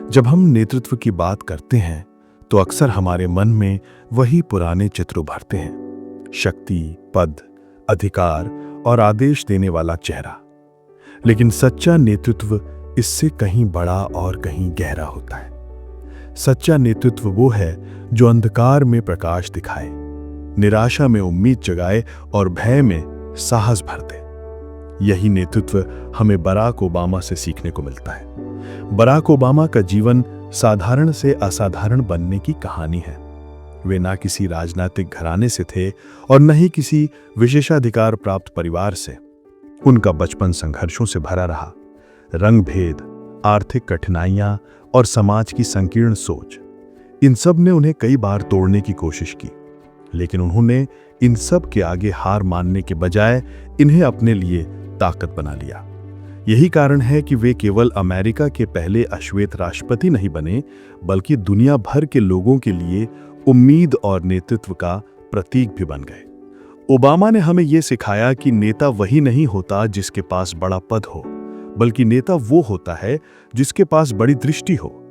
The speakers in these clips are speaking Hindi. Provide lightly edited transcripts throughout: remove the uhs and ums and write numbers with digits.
जब हम नेतृत्व की बात करते हैं तो अक्सर हमारे मन में वही पुराने चित्र उभरते हैं। शक्ति, पद, अधिकार और आदेश देने वाला चेहरा। लेकिन सच्चा नेतृत्व इससे कहीं बड़ा और कहीं गहरा होता है। सच्चा नेतृत्व वो है जो अंधकार में प्रकाश दिखाए, निराशा में उम्मीद जगाए और भय में साहस भर दे। यही नेतृत्व हमें बराक ओबामा से सीखने को मिलता है। बराक ओबामा का जीवन साधारण से असाधारण बनने की कहानी है। वे ना किसी राजनीतिक घराने से थे और न ही किसी विशेषाधिकार प्राप्त परिवार से। उनका बचपन संघर्षों से भरा रहा। रंग भेद, आर्थिक कठिनाइयां और समाज की संकीर्ण सोच, इन सब ने उन्हें कई बार तोड़ने की कोशिश की। लेकिन उन्होंने इन सब के आगे हार मानने के बजाय इन्हें अपने लिए ताकत बना लिया। यही कारण है कि वे केवल अमेरिका के पहले अश्वेत राष्ट्रपति नहीं बने, बल्कि दुनिया भर के लोगों के लिए उम्मीद और नेतृत्व का प्रतीक भी बन गए। ओबामा ने हमें यह सिखाया कि नेता वही नहीं होता जिसके पास बड़ा पद हो, बल्कि नेता वो होता है जिसके पास बड़ी दृष्टि हो।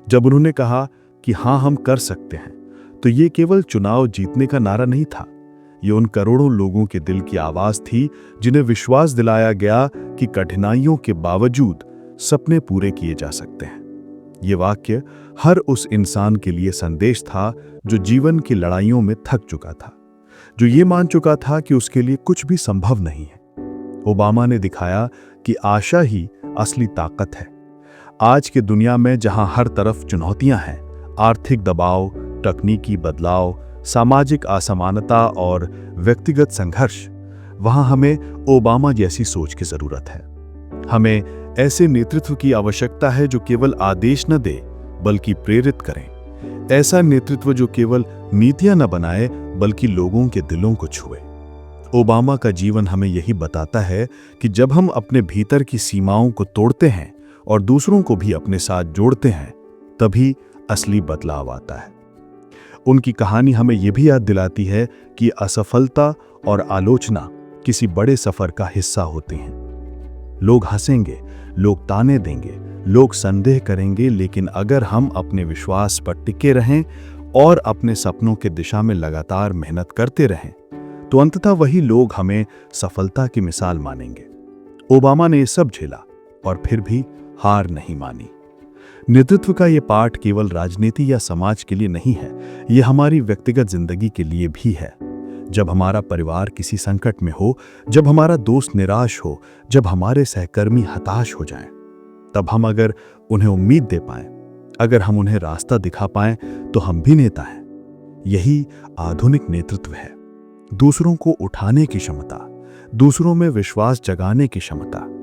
जब उन्होंने कहा कि हाँ, हम कर सकते हैं, तो ये केवल चुनाव जीतने का नारा नहीं था। ये उन करोड़ों लोगों के दिल की आवाज थी जिन्हें विश्वास दिलाया गया कि कठिनाइयों के बावजूद सपने पूरे किए जा सकते हैं। ये वाक्य हर उस इंसान के लिए संदेश था जो जीवन की लड़ाइयों में थक चुका था, जो ये मान चुका था कि उसके लिए कुछ भी संभव नहीं है। ओबामा ने दिखाया कि आशा ही असली ताकत है। आज की दुनिया में जहां हर तरफ चुनौतियां हैं, आर्थिक दबाव, तकनीकी बदलाव, सामाजिक असमानता और व्यक्तिगत संघर्ष, वहां हमें ओबामा जैसी सोच की जरूरत है। हमें ऐसे नेतृत्व की आवश्यकता है जो केवल आदेश न दे, बल्कि प्रेरित करें। ऐसा नेतृत्व जो केवल नीतियां न बनाए, बल्कि लोगों के दिलों को छुए। ओबामा का जीवन हमें यही बताता है कि जब हम अपने भीतर की सीमाओं को तोड़ते हैं और दूसरों को भी अपने साथ जोड़ते हैं, तभी असली बदलाव आता है। उनकी कहानी हमें यह भी याद दिलाती है कि असफलता और आलोचना किसी बड़े सफर का हिस्सा होती हैं। लोग हंसेंगे, लोग ताने देंगे, लोग संदेह करेंगे, लेकिन अगर हम अपने विश्वास पर टिके रहें और अपने सपनों की दिशा में लगातार मेहनत करते रहें, तो अंततः वही लोग हमें सफलता की मिसाल मानेंगे। ओबामा ने ये सब झेला और फिर भी हार नहीं मानी। नेतृत्व का ये पाठ केवल राजनीति या समाज के लिए नहीं है, ये हमारी व्यक्तिगत जिंदगी के लिए भी है। जब हमारा परिवार किसी संकट में हो, जब हमारा दोस्त निराश हो, जब हमारे सहकर्मी हताश हो जाएं, तब हम अगर उन्हें उम्मीद दे पाएं, अगर हम उन्हें रास्ता दिखा पाएं, तो हम भी नेता हैं। यही आधुनिक नेतृत्व है। दूसरों को उठाने की क्षमता, दूसरों में विश्वास जगाने की क्षमता।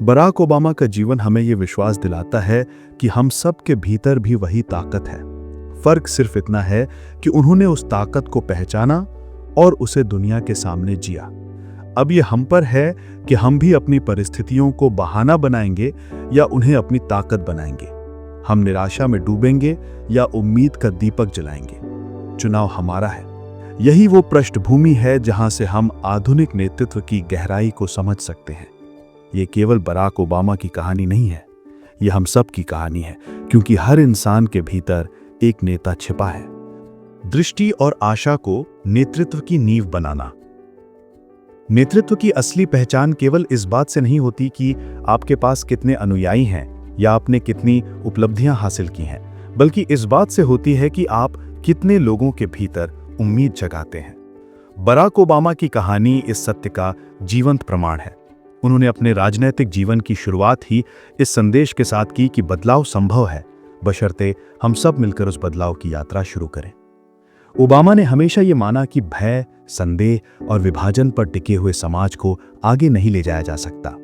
बराक ओबामा का जीवन हमें यह विश्वास दिलाता है कि हम सब के भीतर भी वही ताकत है। फर्क सिर्फ इतना है कि उन्होंने उस ताकत को पहचाना और उसे दुनिया के सामने जिया। अब यह हम पर है कि हम भी अपनी परिस्थितियों को बहाना बनाएंगे या उन्हें अपनी ताकत बनाएंगे। हम निराशा में डूबेंगे या उम्मीद का दीपक जलाएंगे। चुनाव हमारा है। यही वो पृष्ठभूमि है जहां से हम आधुनिक नेतृत्व की गहराई को समझ सकते हैं। ये केवल बराक ओबामा की कहानी नहीं है, ये हम सब की कहानी है, क्योंकि हर इंसान के भीतर एक नेता छिपा है। दृष्टि और आशा को नेतृत्व की नींव बनाना। नेतृत्व की असली पहचान केवल इस बात से नहीं होती कि आपके पास कितने अनुयायी हैं या आपने कितनी उपलब्धियां हासिल की हैं, बल्कि इस बात से होती है कि आप कितने लोगों के भीतर उम्मीद जगाते हैं। बराक ओबामा की कहानी इस सत्य का जीवंत प्रमाण है। उन्होंने अपने राजनीतिक जीवन की शुरुआत ही इस संदेश के साथ की कि बदलाव संभव है, बशर्ते हम सब मिलकर उस बदलाव की यात्रा शुरू करें। ओबामा ने हमेशा ये माना कि भय, संदेह और विभाजन पर टिके हुए समाज को आगे नहीं ले जाया जा सकता।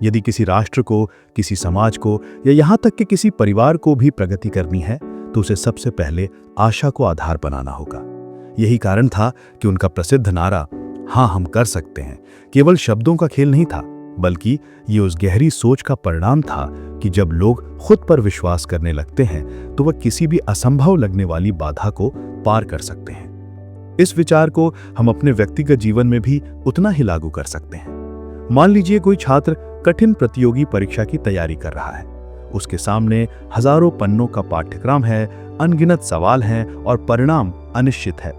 यदि किसी राष्ट्र को, किसी समाज को या यहाँ तक कि किसी परिवार को भी प्रगति करनी है, तो उसे सबसे पहले आशा को आधार बनाना होगा। यही कारण था कि उनका प्रसिद्ध नारा "हाँ, हम कर सकते हैं" केवल शब्दों का खेल नहीं था, बल्कि ये उस गहरी सोच का परिणाम था कि जब लोग खुद पर विश्वास करने लगते हैं, तो वह किसी भी असंभव लगने वाली बाधा को पार कर सकते हैं। इस विचार को हम अपने व्यक्तिगत जीवन में भी उतना ही लागू कर सकते हैं। मान लीजिए कोई छात्र कठिन प्रतियोगी परीक्षा की तैयारी कर रहा है। उसके सामने हजारों पन्नों का पाठ्यक्रम है, अनगिनत सवाल हैं और परिणाम अनिश्चित है।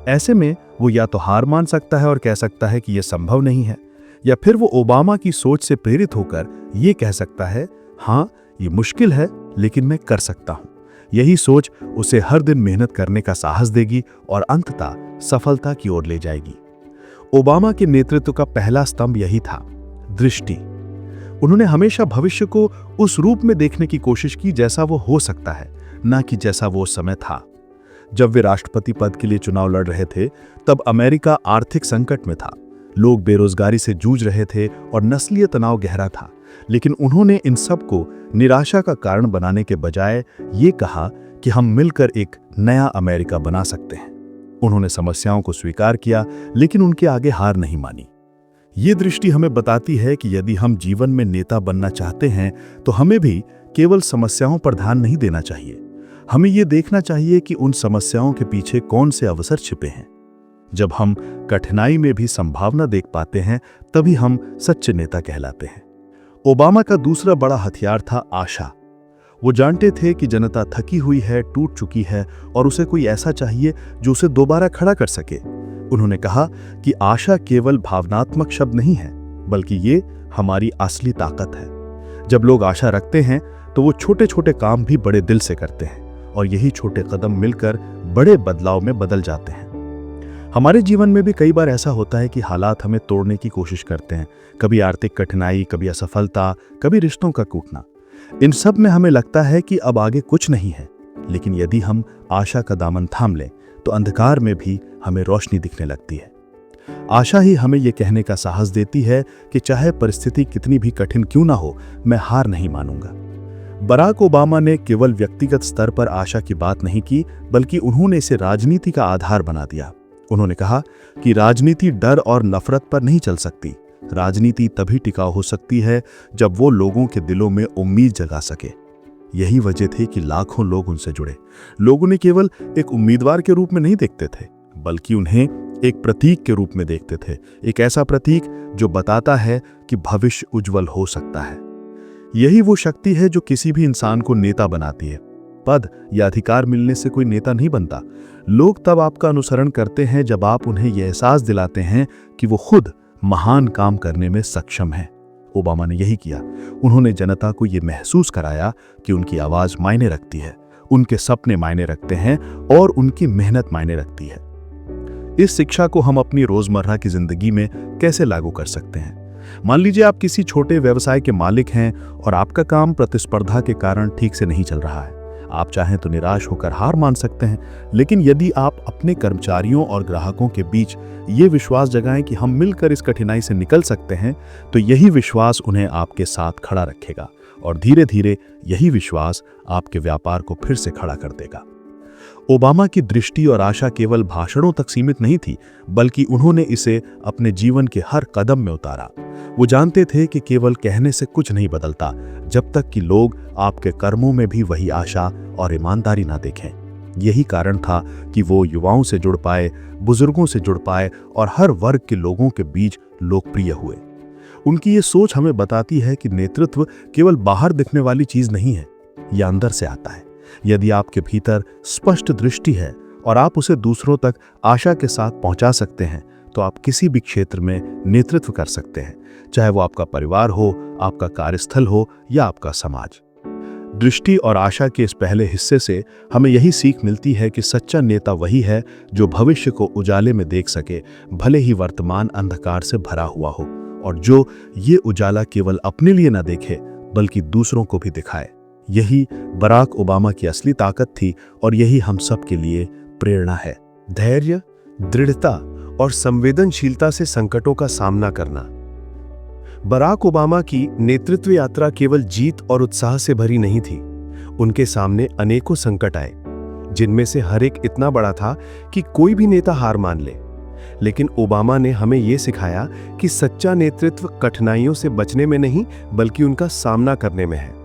ऐसे में वो या तो हार मान सकता है और कह सकता है कि यह संभव नहीं है, या फिर वो ओबामा की सोच से प्रेरित होकर ये कह सकता है, हाँ ये मुश्किल है लेकिन मैं कर सकता हूं। यही सोच उसे हर दिन मेहनत करने का साहस देगी और अंततः सफलता की ओर ले जाएगी। ओबामा के नेतृत्व का पहला स्तंभ यही था, दृष्टि। उन्होंने हमेशा भविष्य को उस रूप में देखने की कोशिश की जैसा वो हो सकता है, ना कि जैसा वो समय था। जब वे राष्ट्रपति पद के लिए चुनाव लड़ रहे थे, तब अमेरिका आर्थिक संकट में था। लोग बेरोजगारी से जूझ रहे थे और नस्लीय तनाव गहरा था। लेकिन उन्होंने इन सब को निराशा का कारण बनाने के बजाय ये कहा कि हम मिलकर एक नया अमेरिका बना सकते हैं। उन्होंने समस्याओं को स्वीकार किया, लेकिन उनके आगे हार नहीं मानी। ये दृष्टि हमें बताती है कि यदि हम जीवन में नेता बनना चाहते हैं तो हमें भी केवल समस्याओं पर ध्यान नहीं देना चाहिए। हमें ये देखना चाहिए कि उन समस्याओं के पीछे कौन से अवसर छिपे हैं। जब हम कठिनाई में भी संभावना देख पाते हैं, तभी हम सच्चे नेता कहलाते हैं। ओबामा का दूसरा बड़ा हथियार था आशा। वो जानते थे कि जनता थकी हुई है, टूट चुकी है और उसे कोई ऐसा चाहिए जो उसे दोबारा खड़ा कर सके। उन्होंने कहा कि आशा केवल भावनात्मक शब्द नहीं है, बल्कि ये हमारी असली ताकत है। जब लोग आशा रखते हैं तो वो छोटे छोटे काम भी बड़े दिल से करते हैं, और यही छोटे कदम मिलकर बड़े बदलाव में बदल जाते हैं। हमारे जीवन में भी कई बार ऐसा होता है कि हालात हमें तोड़ने की कोशिश करते हैं। कभी आर्थिक कठिनाई, कभी असफलता, कभी रिश्तों का टूटना। इन सब में हमें लगता है कि अब आगे कुछ नहीं है, लेकिन यदि हम आशा का दामन थाम लें तो अंधकार में भी हमें रोशनी दिखने लगती है। आशा ही हमें यह कहने का साहस देती है कि चाहे परिस्थिति कितनी भी कठिन क्यों ना हो, मैं हार नहीं मानूंगा। बराक ओबामा ने केवल व्यक्तिगत स्तर पर आशा की बात नहीं की, बल्कि उन्होंने इसे राजनीति का आधार बना दिया। उन्होंने कहा कि राजनीति डर और नफरत पर नहीं चल सकती। राजनीति तभी टिकाऊ हो सकती है जब वो लोगों के दिलों में उम्मीद जगा सके। यही वजह थी कि लाखों लोग उनसे जुड़े। लोग उन्हें केवल एक उम्मीदवार के रूप में नहीं देखते थे, बल्कि उन्हें एक प्रतीक के रूप में देखते थे। एक ऐसा प्रतीक जो बताता है कि भविष्य उज्जवल हो सकता है। यही वो शक्ति है जो किसी भी इंसान को नेता बनाती है। पद या अधिकार मिलने से कोई नेता नहीं बनता। लोग तब आपका अनुसरण करते हैं जब आप उन्हें यह एहसास दिलाते हैं कि वो खुद महान काम करने में सक्षम है। ओबामा ने यही किया। उन्होंने जनता को यह महसूस कराया कि उनकी आवाज मायने रखती है, उनके सपने मायने रखते हैं और उनकी मेहनत मायने रखती है। इस शिक्षा को हम अपनी रोजमर्रा की जिंदगी में कैसे लागू कर सकते हैं? मान लीजिए आप किसी छोटे व्यवसाय के मालिक हैं और आपका काम प्रतिस्पर्धा के कारण ठीक से नहीं चल रहा है। आप चाहें तो निराश होकर हार मान सकते हैं, लेकिन यदि आप अपने कर्मचारियों और ग्राहकों के बीच ये विश्वास जगाएं कि हम मिलकर इस कठिनाई से निकल सकते हैं, तो यही विश्वास उन्हें आपके साथ खड़ा रखेगा और धीरे धीरे यही विश्वास आपके व्यापार को फिर से खड़ा कर देगा। ओबामा की दृष्टि और आशा केवल भाषणों तक सीमित नहीं थी, बल्कि उन्होंने इसे अपने जीवन के हर कदम में उतारा। वो जानते थे कि केवल कहने से कुछ नहीं बदलता, जब तक कि लोग आपके कर्मों में भी वही आशा और ईमानदारी ना देखें। यही कारण था कि वो युवाओं से जुड़ पाए, बुजुर्गों से जुड़ पाए और हर वर्ग के लोगों के बीच लोकप्रिय हुए। उनकी ये सोच हमें बताती है कि नेतृत्व केवल बाहर दिखने वाली चीज नहीं है, यह अंदर से आता है। यदि आपके भीतर स्पष्ट दृष्टि है और आप उसे दूसरों तक आशा के साथ पहुंचा सकते हैं, तो आप किसी भी क्षेत्र में नेतृत्व कर सकते हैं, चाहे वो आपका परिवार हो, आपका कार्यस्थल हो या आपका समाज। दृष्टि और आशा के इस पहले हिस्से से हमें यही सीख मिलती है कि सच्चा नेता वही है जो भविष्य को उजाले में देख सके, भले ही वर्तमान अंधकार से भरा हुआ हो, और जो ये उजाला केवल अपने लिए न देखे बल्कि दूसरों को भी दिखाए। यही बराक ओबामा की असली ताकत थी और यही हम सब के लिए प्रेरणा है। धैर्य, दृढ़ता और संवेदनशीलता से संकटों का सामना करना। बराक ओबामा की नेतृत्व यात्रा केवल जीत और उत्साह से भरी नहीं थी। उनके सामने अनेकों संकट आए, जिनमें से हर एक इतना बड़ा था कि कोई भी नेता हार मान ले। लेकिन ओबामा ने हमें यह सिखाया कि सच्चा नेतृत्व कठिनाइयों से बचने में नहीं, बल्कि उनका सामना करने में है।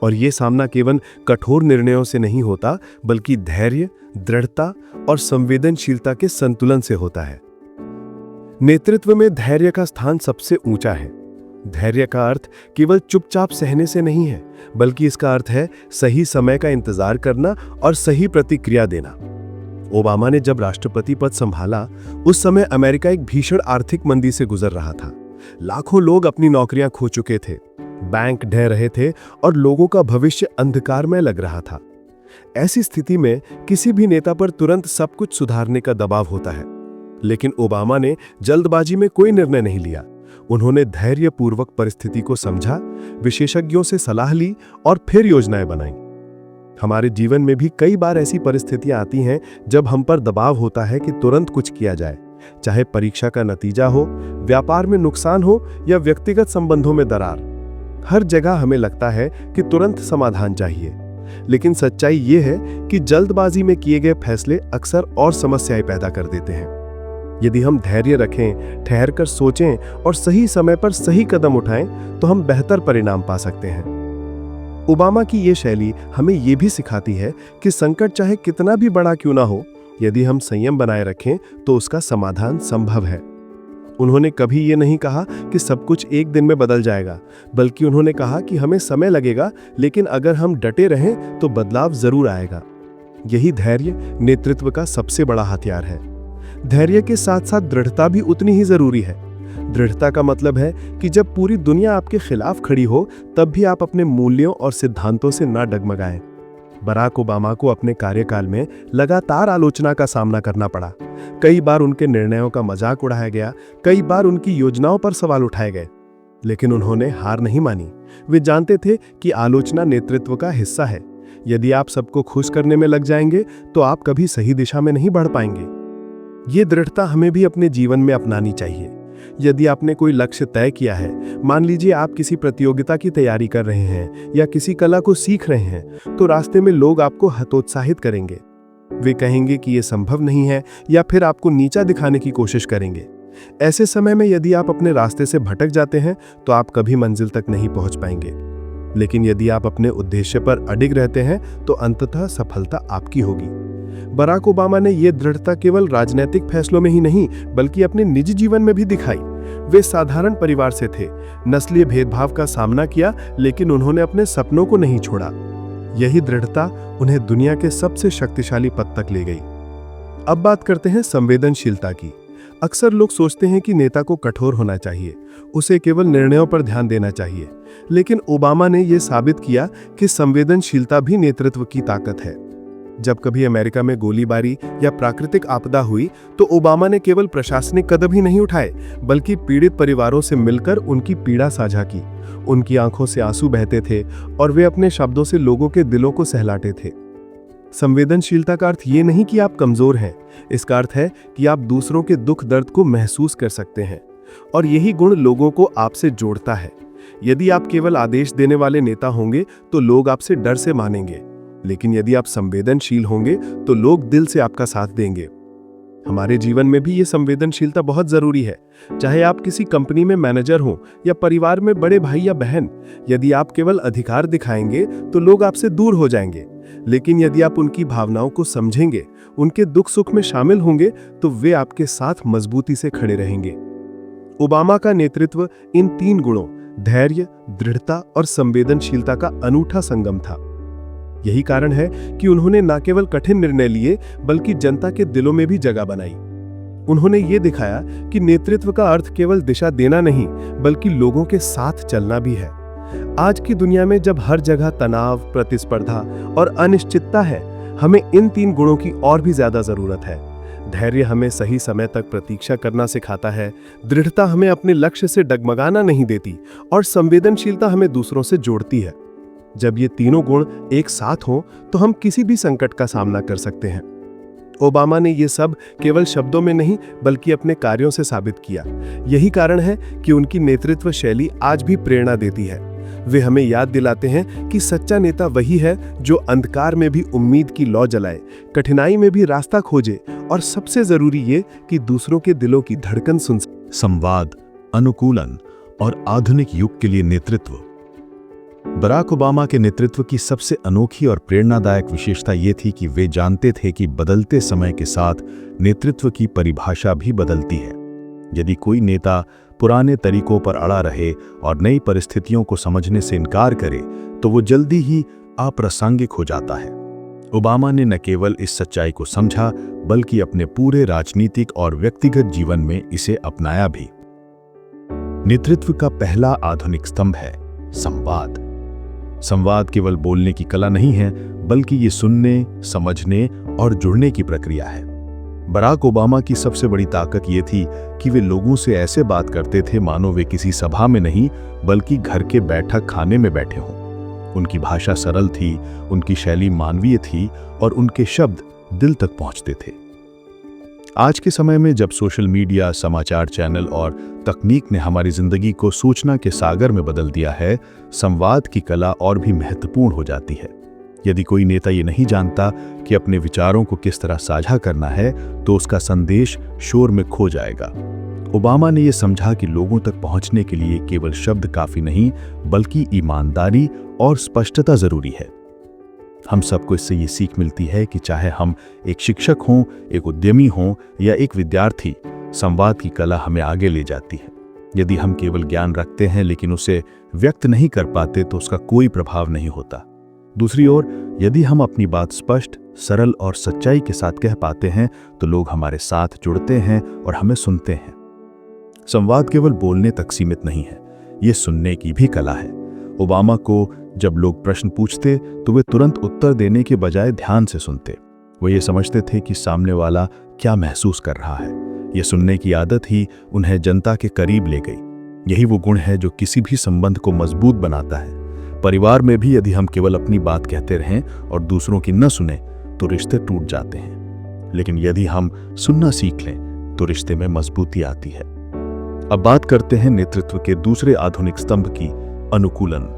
और यह सामना केवल कठोर निर्णयों से नहीं होता, बल्कि धैर्य, दृढ़ता और संवेदनशीलता के संतुलन से होता है। नेतृत्व में धैर्य का स्थान सबसे ऊंचा है। धैर्य का अर्थ केवल चुपचाप सहने से नहीं है, बल्कि इसका अर्थ है सही समय का इंतजार करना और सही प्रतिक्रिया देना। ओबामा ने जब राष्ट्रपति पद संभाला, उस समय अमेरिका एक भीषण आर्थिक मंदी से गुजर रहा था। लाखों लोग अपनी नौकरियां खो चुके थे, बैंक ढह रहे थे और लोगों का भविष्य अंधकारमय लग रहा था। ऐसी स्थिति में किसी भी नेता पर तुरंत सब कुछ सुधारने का दबाव होता है, लेकिन ओबामा ने जल्दबाजी में कोई निर्णय नहीं लिया। उन्होंने धैर्यपूर्वक परिस्थिति को समझा, विशेषज्ञों से सलाह ली और फिर योजनाएं बनाई। हमारे जीवन में भी कई बार ऐसी परिस्थितियां आती हैं जब हम पर दबाव होता है कि तुरंत कुछ किया जाए, चाहे परीक्षा का नतीजा हो, व्यापार में नुकसान हो या व्यक्तिगत संबंधों में दरार। हर जगह हमें लगता है कि तुरंत समाधान चाहिए, लेकिन सच्चाई ये है कि जल्दबाजी में किए गए फैसले अक्सर और समस्याएं पैदा कर देते हैं। यदि हम धैर्य रखें, ठहर कर सोचें और सही समय पर सही कदम उठाएं, तो हम बेहतर परिणाम पा सकते हैं। ओबामा की ये शैली हमें ये भी सिखाती है कि संकट चाहे कितना भी बड़ा क्यों ना हो, यदि हम संयम बनाए रखें तो उसका समाधान संभव है। उन्होंने कभी ये नहीं कहा कि सब कुछ एक दिन में बदल जाएगा, बल्कि उन्होंने कहा कि हमें समय लगेगा, लेकिन अगर हम डटे रहें तो बदलाव जरूर आएगा। यही धैर्य नेतृत्व का सबसे बड़ा हथियार है। धैर्य के साथ साथ दृढ़ता भी उतनी ही जरूरी है। दृढ़ता का मतलब है कि जब पूरी दुनिया आपके खिलाफ खड़ी हो, तब भी आप अपने मूल्यों और सिद्धांतों से ना डगमगाएं। बराक ओबामा को अपने कार्यकाल में लगातार आलोचना का सामना करना पड़ा। कई बार उनके निर्णयों का मजाक उड़ाया गया, कई बार उनकी योजनाओं पर सवाल उठाए गए, लेकिन उन्होंने हार नहीं मानी। वे जानते थे कि आलोचना नेतृत्व का हिस्सा है। यदि आप सबको खुश करने में लग जाएंगे तो आप कभी सही दिशा में नहीं बढ़ पाएंगे। ये दृढ़ता हमें भी अपने जीवन में अपनानी चाहिए। यदि आपने कोई लक्ष्य तय किया है, मान लीजिए आप किसी प्रतियोगिता की तैयारी कर रहे हैं या किसी कला को सीख रहे हैं, तो रास्ते में लोग आपको हतोत्साहित करेंगे। वे कहेंगे कि यह संभव नहीं है या फिर आपको नीचा दिखाने की कोशिश करेंगे। ऐसे समय में यदि आप अपने रास्ते से भटक जाते हैं तो आप कभी मंजिल तक नहीं पहुंच पाएंगे। लेकिन यदि आप अपने उद्देश्य पर अडिग रहते हैं तो अंततः सफलता आपकी होगी। बराक ओबामा ने यह दृढ़ता केवल राजनीतिक फैसलों में ही नहीं, बल्कि अपने निजी जीवन में भी दिखाई। वे साधारण परिवार से थे, नस्लीय भेदभाव का सामना किया, लेकिन उन्होंने अपने सपनों को नहीं छोड़ा। यही दृढ़ता उन्हें दुनिया के सबसे शक्तिशाली पद तक ले गई। अब बात करते हैं संवेदनशीलता की। अक्सर लोग सोचते हैं कि नेता को कठोर होना चाहिए, उसे केवल निर्णयों पर ध्यान देना चाहिए, लेकिन ओबामा ने यह साबित किया कि संवेदनशीलता भी नेतृत्व की ताकत है। जब कभी अमेरिका में गोलीबारी या प्राकृतिक आपदा हुई तो ओबामा ने केवल प्रशासनिक कदम ही नहीं उठाए, बल्कि पीड़ित परिवारों से मिलकर उनकी पीड़ा साझा की। उनकी आंखों से आंसू बहते थे और वे अपने शब्दों से लोगों के दिलों को सहलाते थे। संवेदनशीलता का अर्थ ये नहीं कि आप कमजोर हैं, इसका अर्थ है कि आप दूसरों के दुख दर्द को महसूस कर सकते हैं, और यही गुण लोगों को आपसे जोड़ता है। यदि आप केवल आदेश देने वाले नेता होंगे तो लोग आपसे डर से मानेंगे, लेकिन यदि आप संवेदनशील होंगे तो लोग दिल से आपका साथ देंगे। हमारे जीवन में भी ये संवेदनशीलता बहुत जरूरी है। चाहे आप किसी कंपनी में मैनेजर हों या परिवार में बड़े भाई या बहन, यदि आप केवल अधिकार दिखाएंगे तो लोग आपसे दूर हो जाएंगे, लेकिन यदि आप उनकी भावनाओं को समझेंगे, उनके दुख सुख में शामिल होंगे, तो वे आपके साथ मजबूती से खड़े रहेंगे। ओबामा का नेतृत्व इन 3 गुणों, धैर्य, दृढ़ता और संवेदनशीलता का अनूठा संगम था। यही कारण है कि उन्होंने न केवल कठिन निर्णय लिए, बल्कि जनता के दिलों में भी जगह बनाई। उन्होंने ये दिखाया कि नेतृत्व का अर्थ केवल दिशा देना नहीं, बल्कि लोगों के साथ चलना भी है। आज की दुनिया में जब हर जगह तनाव, प्रतिस्पर्धा और अनिश्चितता है, हमें इन 3 गुणों की और भी ज्यादा जरूरत है। धैर्य हमें सही समय तक प्रतीक्षा करना सिखाता है, दृढ़ता हमें अपने लक्ष्य से डगमगाना नहीं देती, और संवेदनशीलता हमें दूसरों से जोड़ती है। जब ये तीनों गुण एक साथ हों तो हम किसी भी संकट का सामना कर सकते हैं। ओबामा ने ये सब केवल शब्दों में नहीं, बल्कि अपने कार्यों से साबित किया। यही कारण है कि उनकी नेतृत्व शैली आज भी प्रेरणा देती है। वे हमें याद दिलाते हैं कि सच्चा नेता वही है जो अंधकार में भी उम्मीद की लौ जलाए, कठिनाई में भी रास्ता खोजे, और सबसे जरूरी ये कि दूसरों के दिलों की धड़कन सुन। संवाद, अनुकूलन और आधुनिक युग के लिए नेतृत्व। बराक ओबामा के नेतृत्व की सबसे अनोखी और प्रेरणादायक विशेषता ये थी कि वे जानते थे कि बदलते समय के साथ नेतृत्व की परिभाषा भी बदलती है। यदि कोई नेता पुराने तरीकों पर अड़ा रहे और नई परिस्थितियों को समझने से इनकार करे तो वो जल्दी ही अप्रासंगिक हो जाता है। ओबामा ने न केवल इस सच्चाई को समझा बल्कि अपने पूरे राजनीतिक और व्यक्तिगत जीवन में इसे अपनाया भी। नेतृत्व का पहला आधुनिक स्तंभ है संवाद। संवाद केवल बोलने की कला नहीं है, बल्कि ये सुनने, समझने और जुड़ने की प्रक्रिया है। बराक ओबामा की सबसे बड़ी ताकत ये थी कि वे लोगों से ऐसे बात करते थे मानो वे किसी सभा में नहीं बल्कि घर के बैठक खाने में बैठे हों। उनकी भाषा सरल थी, उनकी शैली मानवीय थी और उनके शब्द दिल तक पहुंचते थे। आज के समय में जब सोशल मीडिया, समाचार चैनल और तकनीक ने हमारी जिंदगी को सूचना के सागर में बदल दिया है, संवाद की कला और भी महत्वपूर्ण हो जाती है। यदि कोई नेता ये नहीं जानता कि अपने विचारों को किस तरह साझा करना है, तो उसका संदेश शोर में खो जाएगा। ओबामा ने यह समझा कि लोगों तक पहुंचने के लिए केवल शब्द काफी नहीं, बल्कि ईमानदारी और स्पष्टता जरूरी है। हम सबको इससे ये सीख मिलती है कि चाहे हम एक शिक्षक हों, एक उद्यमी हों या एक विद्यार्थी, संवाद की कला हमें आगे ले जाती है। यदि हम केवल ज्ञान रखते हैं लेकिन उसे व्यक्त नहीं कर पाते तो उसका कोई प्रभाव नहीं होता। दूसरी ओर, यदि हम अपनी बात स्पष्ट, सरल और सच्चाई के साथ कह पाते हैं तो लोग हमारे साथ जुड़ते हैं और हमें सुनते हैं। संवाद केवल बोलने तक सीमित नहीं है, ये सुनने की भी कला है। ओबामा को जब लोग प्रश्न पूछते तो वे तुरंत उत्तर देने के बजाय ध्यान से सुनते। वो ये समझते थे कि सामने वाला क्या महसूस कर रहा है। ये सुनने की आदत ही उन्हें जनता के करीब ले गई। यही वो गुण है जो किसी भी संबंध को मजबूत बनाता है। परिवार में भी यदि हम केवल अपनी बात कहते रहें और दूसरों की न सुने तो रिश्ते टूट जाते हैं, लेकिन यदि हम सुनना सीख लें तो रिश्ते में मजबूती आती है। अब बात करते हैं नेतृत्व के दूसरे आधुनिक स्तंभ की, अनुकूलन।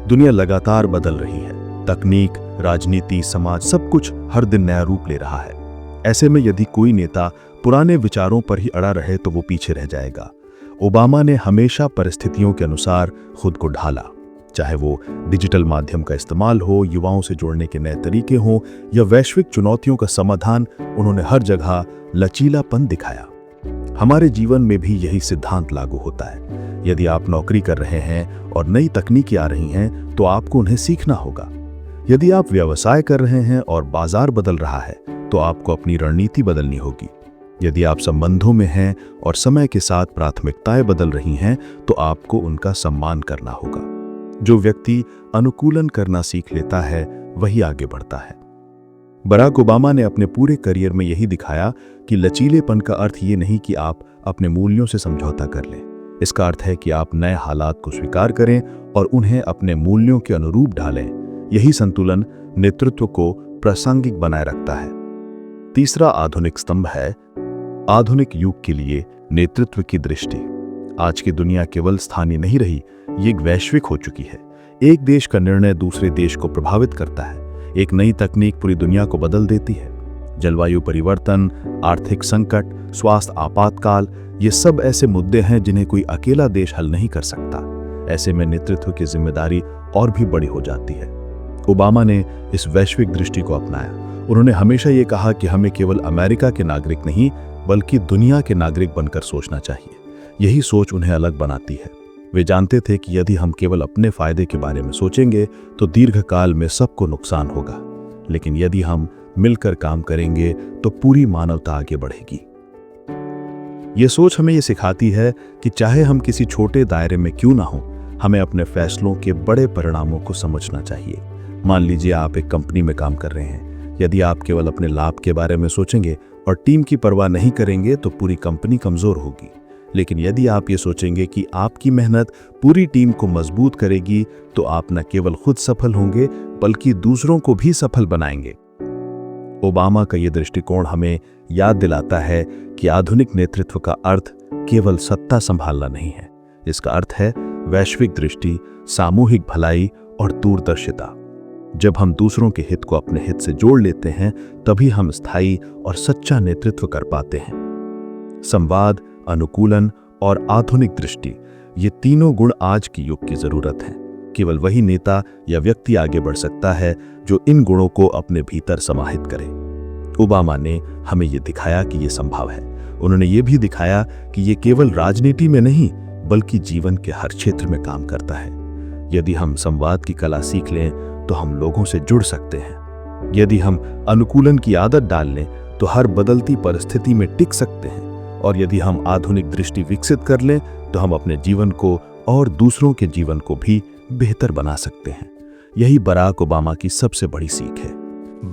दुनिया लगातार बदल रही है। तकनीक, राजनीति, समाज, सब कुछ हर दिन नया रूप ले रहा है। ऐसे में यदि कोई नेता पुराने विचारों पर ही अड़ा रहे तो वो पीछे रह जाएगा। ओबामा ने हमेशा परिस्थितियों के अनुसार खुद को ढाला, चाहे वो डिजिटल माध्यम का इस्तेमाल हो, युवाओं से जोड़ने के नए तरीके हों या वैश्विक चुनौतियों का समाधान। उन्होंने हर जगह लचीलापन दिखाया। हमारे जीवन में भी यही सिद्धांत लागू होता है। यदि आप नौकरी कर रहे हैं और नई तकनीकें आ रही हैं तो आपको उन्हें सीखना होगा। यदि आप व्यवसाय कर रहे हैं और बाजार बदल रहा है तो आपको अपनी रणनीति बदलनी होगी। यदि आप संबंधों में हैं और समय के साथ प्राथमिकताएं बदल रही हैं तो आपको उनका सम्मान करना होगा। जो व्यक्ति अनुकूलन करना सीख लेता है वही आगे बढ़ता है। बराक ओबामा ने अपने पूरे करियर में यही दिखाया कि लचीलेपन का अर्थ ये नहीं कि आप अपने मूल्यों से समझौता कर लें। इसका अर्थ है कि आप नए हालात को स्वीकार करें और उन्हें अपने मूल्यों के अनुरूप ढालें। यही संतुलन नेतृत्व को प्रासंगिक बनाए रखता है। तीसरा आधुनिक स्तंभ है आधुनिक युग के लिए नेतृत्व की दृष्टि। आज की दुनिया केवल स्थानीय नहीं रही, ये एक वैश्विक हो चुकी है। एक देश का निर्णय दूसरे देश को प्रभावित करता है। एक नई तकनीक पूरी दुनिया को बदल देती है। जलवायु परिवर्तन, आर्थिक संकट, स्वास्थ्य आपातकाल, ये सब ऐसे मुद्दे हैं जिन्हें कोई अकेला देश हल नहीं कर सकता। ऐसे में नेतृत्व की जिम्मेदारी और भी बड़ी हो जाती है। ओबामा ने इस वैश्विक दृष्टि को अपनाया। उन्होंने हमेशा ये कहा कि हमें केवल अमेरिका के नागरिक नहीं बल्कि दुनिया के नागरिक बनकर सोचना चाहिए। यही सोच उन्हें अलग बनाती है। वे जानते थे कि यदि हम केवल अपने फायदे के बारे में सोचेंगे तो दीर्घकाल में सबको नुकसान होगा, लेकिन यदि हम मिलकर काम करेंगे तो पूरी मानवता आगे बढ़ेगी। ये सोच हमें ये सिखाती है कि चाहे हम किसी छोटे दायरे में क्यों ना हो, हमें अपने फैसलों के बड़े परिणामों को समझना चाहिए। मान लीजिए आप एक कंपनी में काम कर रहे हैं। यदि आप केवल अपने लाभ के बारे में सोचेंगे और टीम की परवाह नहीं करेंगे तो पूरी कंपनी कमजोर होगी। लेकिन यदि आप ये सोचेंगे कि आपकी मेहनत पूरी टीम को मजबूत करेगी तो आप न केवल खुद सफल होंगे बल्कि दूसरों को भी सफल बनाएंगे। ओबामा का ये दृष्टिकोण हमें याद दिलाता है कि आधुनिक नेतृत्व का अर्थ केवल सत्ता संभालना नहीं है। इसका अर्थ है वैश्विक दृष्टि, सामूहिक भलाई और दूरदर्शिता। जब हम दूसरों के हित को अपने हित से जोड़ लेते हैं तभी हम स्थायी और सच्चा नेतृत्व कर पाते हैं। संवाद, अनुकूलन और आधुनिक दृष्टि, ये तीनों गुण आज की युग की जरूरत हैं। केवल वही नेता या व्यक्ति आगे बढ़ सकता है जो इन गुणों को अपने भीतर समाहित करे। ओबामा ने हमें ये दिखाया कि ये संभव है। उन्होंने ये भी दिखाया कि ये केवल राजनीति में नहीं बल्कि जीवन के हर क्षेत्र में काम करता है। यदि हम संवाद की कला सीख लें तो हम लोगों से जुड़ सकते हैं। यदि हम अनुकूलन की आदत डाल लें तो हर बदलती परिस्थिति में टिक सकते हैं। और यदि हम आधुनिक दृष्टि विकसित कर लें तो हम अपने जीवन को और दूसरों के जीवन को भी बेहतर बना सकते हैं। यही बराक ओबामा की सबसे बड़ी सीख है।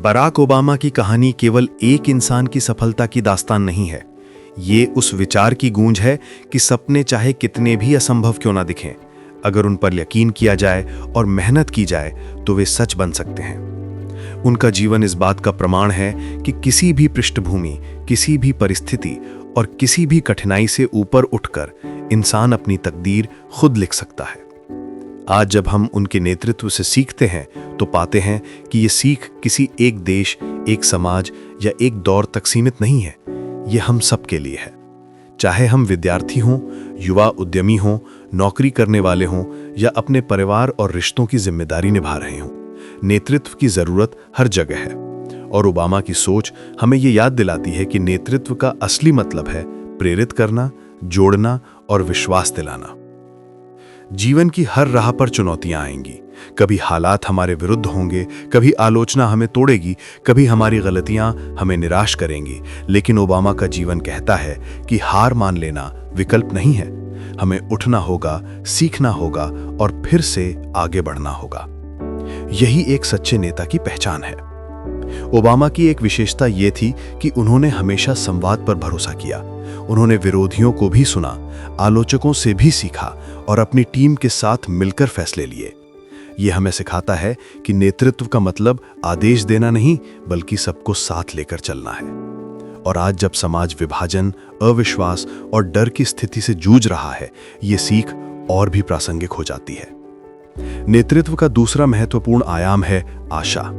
बराक ओबामा की कहानी केवल एक इंसान की सफलता की दास्तान नहीं है। ये उस विचार की गूंज है कि सपने चाहे कितने भी असंभव क्यों ना दिखें, अगर उन पर यकीन किया जाए और मेहनत की जाए तो वे सच बन सकते हैं। उनका जीवन इस बात का प्रमाण है कि किसी भी पृष्ठभूमि, किसी भी परिस्थिति और किसी भी कठिनाई से ऊपर उठकर इंसान अपनी तकदीर खुद लिख सकता है। आज जब हम उनके नेतृत्व से सीखते हैं तो पाते हैं कि ये सीख किसी एक देश, एक समाज या एक दौर तक सीमित नहीं है। ये हम सब के लिए है। चाहे हम विद्यार्थी हों, युवा उद्यमी हों, नौकरी करने वाले हों या अपने परिवार और रिश्तों की जिम्मेदारी निभा रहे हों, नेतृत्व की जरूरत हर जगह है। और ओबामा की सोच हमें ये याद दिलाती है कि नेतृत्व का असली मतलब है प्रेरित करना, जोड़ना और विश्वास दिलाना। जीवन की हर राह पर चुनौतियां आएंगी। कभी हालात हमारे विरुद्ध होंगे, कभी आलोचना हमें तोड़ेगी, कभी हमारी गलतियां हमें निराश करेंगी। लेकिन ओबामा का जीवन कहता है कि हार मान लेना विकल्प नहीं है। हमें उठना होगा, सीखना होगा और फिर से आगे बढ़ना होगा। यही एक सच्चे नेता की पहचान है। ओबामा की एक विशेषता यह थी कि उन्होंने हमेशा संवाद पर भरोसा किया। उन्होंने विरोधियों को भी सुना, आलोचकों से भी सीखा और अपनी टीम के साथ मिलकर फैसले लिए। यह हमें सिखाता है कि नेतृत्व का मतलब आदेश देना नहीं बल्कि सबको साथ लेकर चलना है। और आज जब समाज विभाजन, अविश्वास और डर की स्थिति से जूझ रहा है, ये सीख और भी प्रासंगिक हो जाती है। नेतृत्व का दूसरा महत्वपूर्ण आयाम है आशा।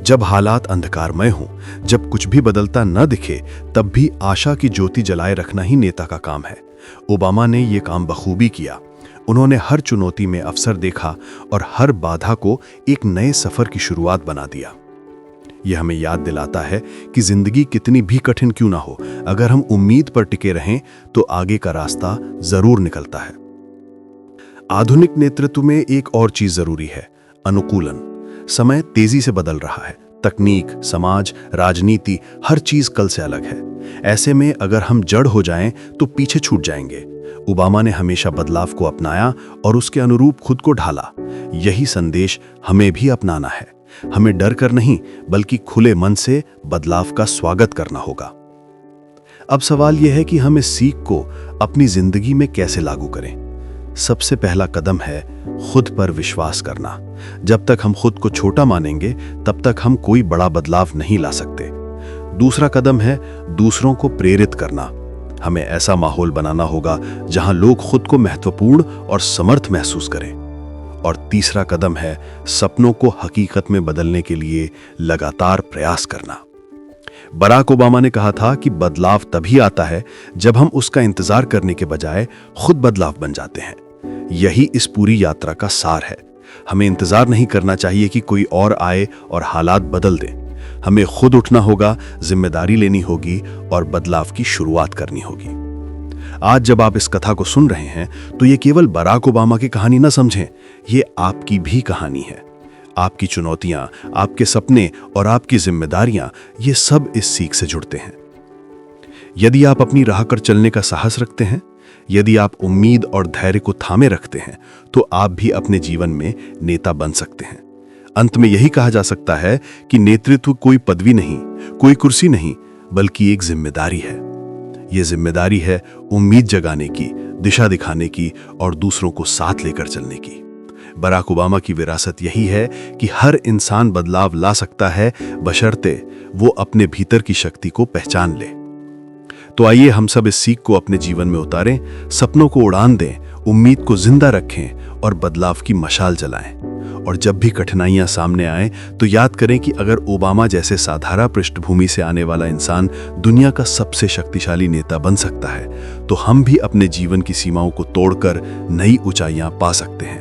जब हालात अंधकारमय हों, जब कुछ भी बदलता न दिखे, तब भी आशा की ज्योति जलाए रखना ही नेता का काम है। ओबामा ने यह काम बखूबी किया। उन्होंने हर चुनौती में अवसर देखा और हर बाधा को एक नए सफर की शुरुआत बना दिया। यह हमें याद दिलाता है कि जिंदगी कितनी भी कठिन क्यों ना हो, अगर हम उम्मीद पर टिके रहें तो आगे का रास्ता जरूर निकलता है। आधुनिक नेतृत्व में एक और चीज जरूरी है, अनुकूलन। समय तेजी से बदल रहा है। तकनीक, समाज, राजनीति, हर चीज कल से अलग है। ऐसे में अगर हम जड़ हो जाएं तो पीछे छूट जाएंगे। ओबामा ने हमेशा बदलाव को अपनाया और उसके अनुरूप खुद को ढाला। यही संदेश हमें भी अपनाना है। हमें डर कर नहीं बल्कि खुले मन से बदलाव का स्वागत करना होगा। अब सवाल यह है कि हम इस सीख को अपनी जिंदगी में कैसे लागू करें। सबसे पहला कदम है खुद पर विश्वास करना। जब तक हम खुद को छोटा मानेंगे तब तक हम कोई बड़ा बदलाव नहीं ला सकते। दूसरा कदम है दूसरों को प्रेरित करना। हमें ऐसा माहौल बनाना होगा जहां लोग खुद को महत्वपूर्ण और समर्थ महसूस करें। और तीसरा कदम है सपनों को हकीकत में बदलने के लिए लगातार प्रयास करना। बराक ओबामा ने कहा था कि बदलाव तभी आता है जब हम उसका इंतजार करने के बजाय खुद बदलाव बन जाते हैं। यही इस पूरी यात्रा का सार है। हमें इंतजार नहीं करना चाहिए कि कोई और आए और हालात बदल दें। हमें खुद उठना होगा, जिम्मेदारी लेनी होगी और बदलाव की शुरुआत करनी होगी। आज जब आप इस कथा को सुन रहे हैं तो ये केवल बराक ओबामा की कहानी न समझें, ये आपकी भी कहानी है। आपकी चुनौतियां, आपके सपने और आपकी जिम्मेदारियां, ये सब इस सीख से जुड़ते हैं। यदि आप अपनी राह पर चलने का साहस रखते हैं, यदि आप उम्मीद और धैर्य को थामे रखते हैं, तो आप भी अपने जीवन में नेता बन सकते हैं। अंत में यही कहा जा सकता है कि नेतृत्व कोई पदवी नहीं, कोई कुर्सी नहीं, बल्कि एक जिम्मेदारी है। यह जिम्मेदारी है उम्मीद जगाने की, दिशा दिखाने की और दूसरों को साथ लेकर चलने की। बराक ओबामा की विरासत यही है कि हर इंसान बदलाव ला सकता है, बशर्ते वो अपने भीतर की शक्ति को पहचान ले। तो आइए हम सब इस सीख को अपने जीवन में उतारें, सपनों को उड़ान दें, उम्मीद को जिंदा रखें और बदलाव की मशाल जलाएं। और जब भी कठिनाइयां सामने आए तो याद करें कि अगर ओबामा जैसे साधारण पृष्ठभूमि से आने वाला इंसान दुनिया का सबसे शक्तिशाली नेता बन सकता है, तो हम भी अपने जीवन की सीमाओं को तोड़कर नई ऊंचाइयां पा सकते हैं।